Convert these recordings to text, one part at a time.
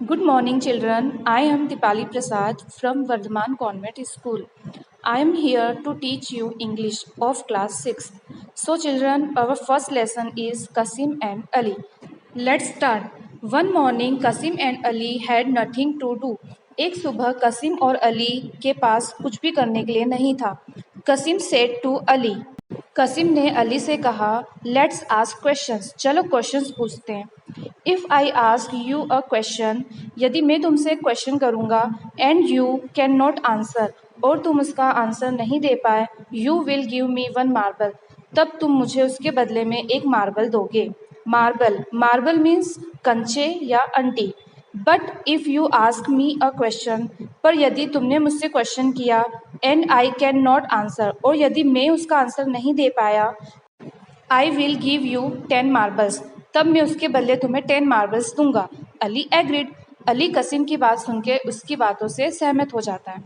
Good morning, children. I am Dipali Prasad from Vardhaman Convent School. I am here to teach you English of class 6. So, children, our first lesson is Qasim and Ali. Let's start. One morning, Qasim and Ali had nothing to do. एक सुबह कसीम और अली के पास कुछ भी करने के लिए नहीं था. कसीम सेड टू अली. कसीम ने अली से कहा, लेट्स आस्क क्वेश्चंस. चलो क्वेश्चंस पूछते हैं. If I ask you a question, यदि मैं तुमसे एक क्वेश्चन करूँगा and you can not answer, और तुम उसका आंसर नहीं दे पाए, you will give me one marble, तब तुम मुझे उसके बदले में एक मार्बल दोगे. मार्बल मार्बल मीन्स कंचे या aunty. But if you ask me a question, पर यदि तुमने मुझसे क्वेश्चन किया and I can not answer, और यदि मैं उसका आंसर नहीं दे पाया, I will give you 10 marbles, तब मैं उसके बदले तुम्हें 10 मार्बल्स दूंगा. अली एग्रीड. अली कसीम की बात सुन के उसकी बातों से सहमत हो जाता है.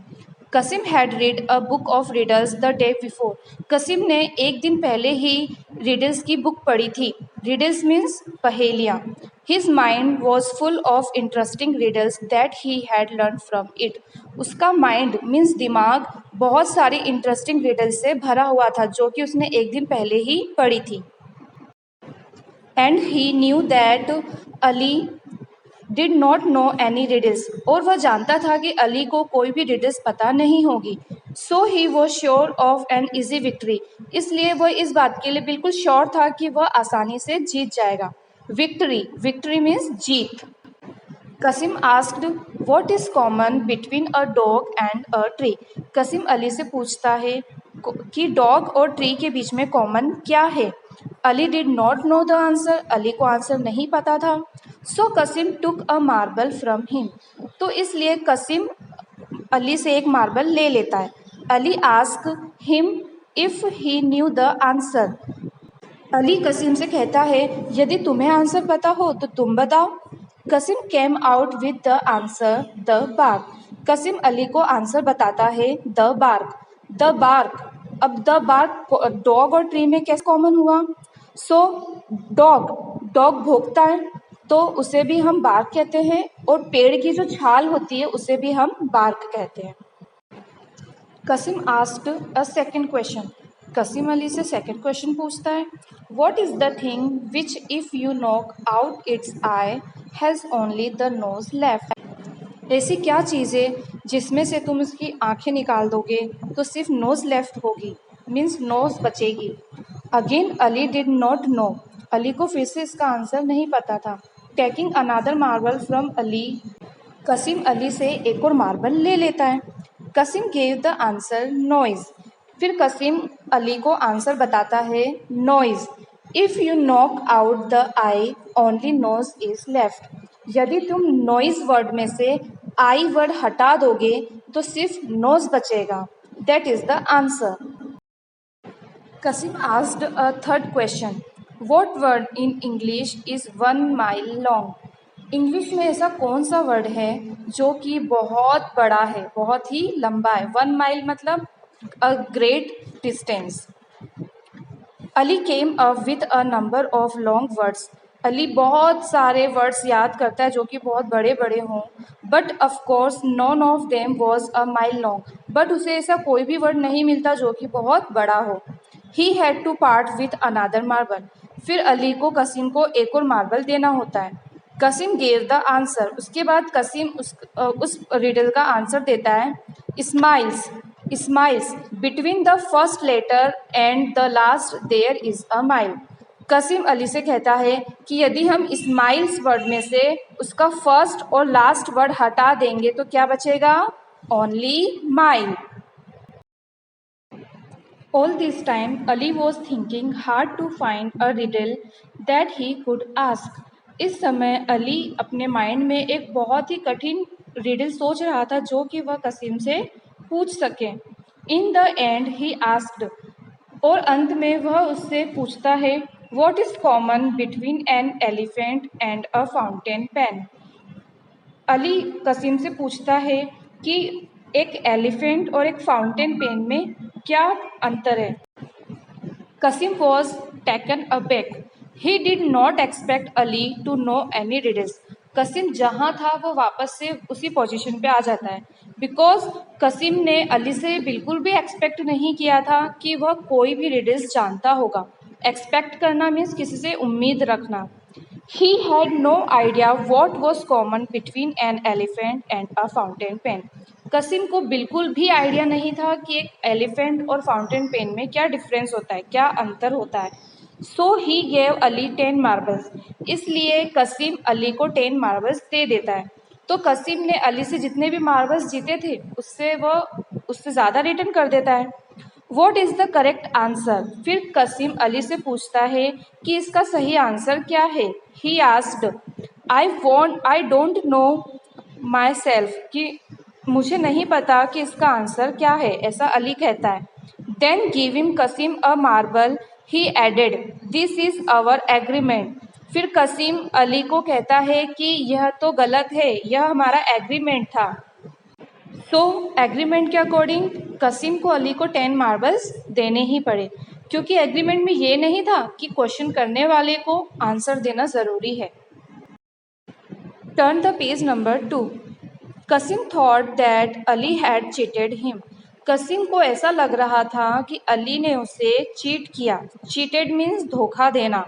Kasim had read a book of riddles the day before. Kasim ने एक दिन पहले ही रिडल्स की बुक पढ़ी थी. रिडल्स मीन्स पहेलियाँ. His mind was full of interesting riddles that he had learn from it. उसका माइंड मीन्स दिमाग बहुत सारी इंटरेस्टिंग रिडल्स से भरा हुआ था जो कि उसने एक दिन पहले ही पढ़ी थी. And he knew that Ali did not no any riddles, और वह जानता था कि अली को कोई भी रिडल्स पता नहीं होगी. So he was sure of an easy victory. इसलिए वह इस बात के लिए बिल्कुल श्योर था कि वह आसानी से जीत जाएगा. विक्ट्री विक्ट्री मीन्स जीत. Kasim asked what is common between a dog and a tree. Kasim Ali से पूछता है कि डॉग और ट्री के बीच में कॉमन क्या है. Ali did not know the answer. Ali को आंसर नहीं पता था. सो कसीम टुक अ मार्बल फ्रॉम हिम. तो इसलिए कसीम अली से एक मार्बल ले लेता है. Ali ask him if he knew the answer. Ali Kasim से कहता है, यदि तुम्हें आंसर पता हो तो तुम बताओ. Kasim came out with the answer the bark. Kasim Ali को आंसर बताता है द बार्क. The bark. अब द बार्क डॉग और ट्री में कैसे कॉमन हुआ. सो डॉग डॉग भौंकता है तो उसे भी हम बार्क कहते हैं, और पेड़ की जो छाल होती है उसे भी हम बार्क कहते हैं. Kasim asked a second question. Kasim Ali से सेकेंड क्वेश्चन पूछता है. What is the thing which if you knock out its eye has only the nose left. ऐसी क्या चीज़ है जिसमें से तुम उसकी आंखें निकाल दोगे तो सिर्फ नोज लेफ्ट होगी, मीन्स नोज बचेगी. Again Ali did not know. Ali को फिर से इसका आंसर नहीं पता था. Taking another marble from Ali. Kasim Ali से एक और मार्बल ले लेता है. Kasim gave the answer noise. फिर कसीम अली को आंसर बताता है noise. If you knock out the eye only nose is left. यदि तुम नॉइज़ वर्ड में से आई वर्ड हटा दोगे तो सिर्फ नोज बचेगा. That is the answer. Kasim asked a third question. What word in English is 1 mile long. English में ऐसा कौन सा वर्ड है जो कि बहुत बड़ा है, बहुत ही लंबा है. 1 माइल मतलब a great distance. Ali came up with a number of long words. Ali बहुत सारे वर्ड्स याद करता है जो कि बहुत बड़े बड़े हों. But of course none of them was a mile long. But उसे ऐसा कोई भी वर्ड नहीं मिलता जो कि बहुत बड़ा हो. He had to part with another marble. फिर अली को कसीम को एक और मार्बल देना होता है. Kasim gave the answer. उसके बाद कसीम उस रिडल का आंसर देता है. Smiles. Smiles between the first letter and the last there is a mile. Kasim Ali से कहता है कि यदि हम स्माइल्स वर्ड में से उसका फर्स्ट और लास्ट वर्ड हटा देंगे तो क्या बचेगा. Only mile. All this time, Ali was thinking hard to find a riddle that he could ask. इस समय अली अपने माइंड में एक बहुत ही कठिन रिडल सोच रहा था जो कि वह कसीम से पूछ सके. In the end he asked. और अंत में वह उससे पूछता है what is common between an elephant and a fountain pen. Ali Kasim से पूछता है कि एक एलिफेंट और एक फाउंटेन पेन में क्या अंतर है. Kasim was taken aback. He did not expect Ali to know any riddles. Kasim जहाँ था वो वापस से उसी पोजीशन पे आ जाता है, बिकॉज कसिम ने अली से बिल्कुल भी एक्सपेक्ट नहीं किया था कि वह कोई भी रिडल्स जानता होगा। एक्सपेक्ट करना मीन्स किसी से उम्मीद रखना। He had no idea what was common between an elephant and a fountain pen. कसिम को बिल्कुल भी आइडिया नहीं था कि एक एलिफेंट और फाउंटेन पेन में क्या डिफरेंस होता है, क्या अंतर होता है। सो ही गेव अली 10 मार्बल्स। इसलिए कसिम अली को 10 मार्बल्स दे देता है। तो कसिम ने अली से जितने भी मार्बल्स जीते थे उससे ज़्यादा रिटर्न कर देता है। What is the correct answer? फिर कसिम अली से पूछता है कि इसका सही आंसर क्या है। He asked, I don't know my self, कि मुझे नहीं पता कि इसका आंसर क्या है, ऐसा अली कहता है। Then giving Kasim a marble he added, this is our agreement. फिर कसिम अली को कहता है कि यह तो गलत है, यह हमारा एग्रीमेंट था। सो एग्रीमेंट के अकॉर्डिंग कसिम को अली को 10 मार्बल्स देने ही पड़े, क्योंकि एग्रीमेंट में ये नहीं था कि क्वेश्चन करने वाले को आंसर देना ज़रूरी है। Turn the page number 2। Kasim thought that Ali had cheated him. Kasim को ऐसा लग रहा था कि अली ने उसे चीट किया। चीटेड मीन्स धोखा देना।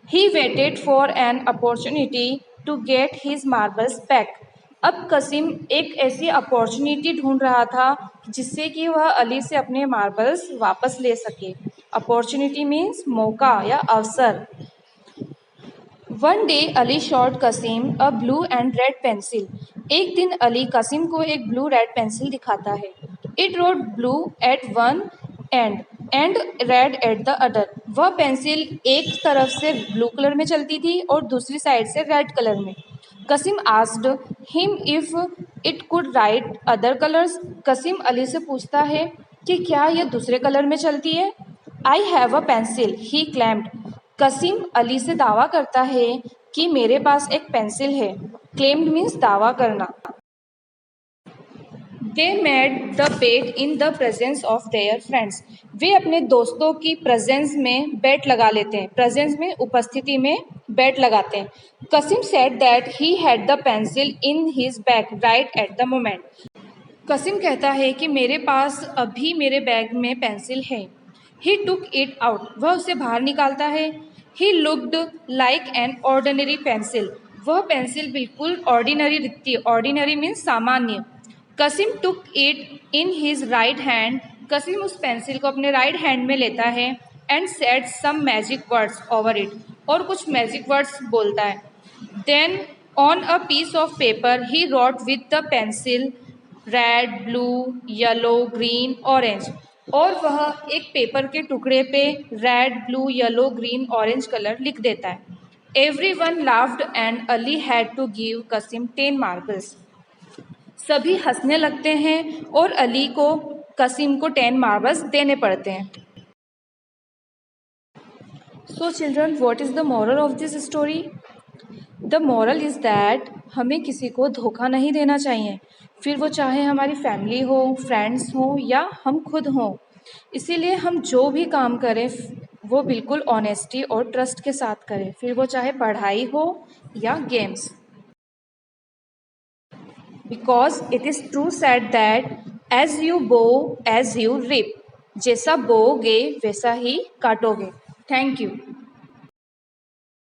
He waited for an opportunity to get his marbles back. अब कसिम एक ऐसी अपॉर्चुनिटी ढूंढ रहा था जिससे कि वह अली से अपने मार्बल्स वापस ले सके। अपॉर्चुनिटी मीन्स मौका या अवसर। One day Ali showed Kasim a blue and red pencil. एक दिन अली कसिम को एक ब्लू रेड पेंसिल दिखाता है। It wrote blue at one and red at the other. वह पेंसिल एक तरफ से ब्लू कलर में चलती थी और दूसरी साइड से रेड कलर में। Kasim asked him if it could write other colours. Kasim Ali से पूछता है कि क्या यह दूसरे कलर में चलती है। I have a pencil, he claimed. Kasim Ali से दावा करता है कि मेरे पास एक पेंसिल है। क्लेम्ड मीन्स दावा करना। They made the bet in the presence of their friends. वे अपने दोस्तों की प्रेजेंस में बेट लगा लेते हैं। प्रेजेंस में उपस्थिति में बेट लगाते हैं। Kasim said that he had the pencil in his bag right at the moment. Kasim कहता है कि मेरे पास अभी मेरे बैग में पेंसिल है। He took it out. वह उसे बाहर निकालता है। He looked like an ordinary pencil. वह पेंसिल बिल्कुल ऑर्डिनरी दिखती है। ऑर्डिनरी मीन्स सामान्य। Kasim took it in his right hand. Kasim उस पेंसिल को अपने राइट हैंड में लेता है and said some magic words over it. और कुछ मैजिक वर्ड्स बोलता है। Then on a piece of paper he wrote with the pencil red, blue, yellow, green, orange. और वह एक पेपर के टुकड़े पे red, blue, yellow, green, orange colour लिख देता है। Everyone laughed and Ali had to give Kasim 10 marbles. सभी हंसने लगते हैं और अली को कसिम को 10 मार्बल्स देने पड़ते हैं। So children, what is the moral of this story? The moral is that हमें किसी को धोखा नहीं देना चाहिए, फिर वो चाहे हमारी फैमिली हो, फ्रेंड्स हो या हम खुद हों। इसीलिए हम जो भी काम करें वो बिल्कुल ऑनेस्टी और ट्रस्ट के साथ करें, फिर वो चाहे पढ़ाई हो या games. Because it is true said that as you sow as you reap. जैसा बोओगे वैसा ही काटोगे। Thank you.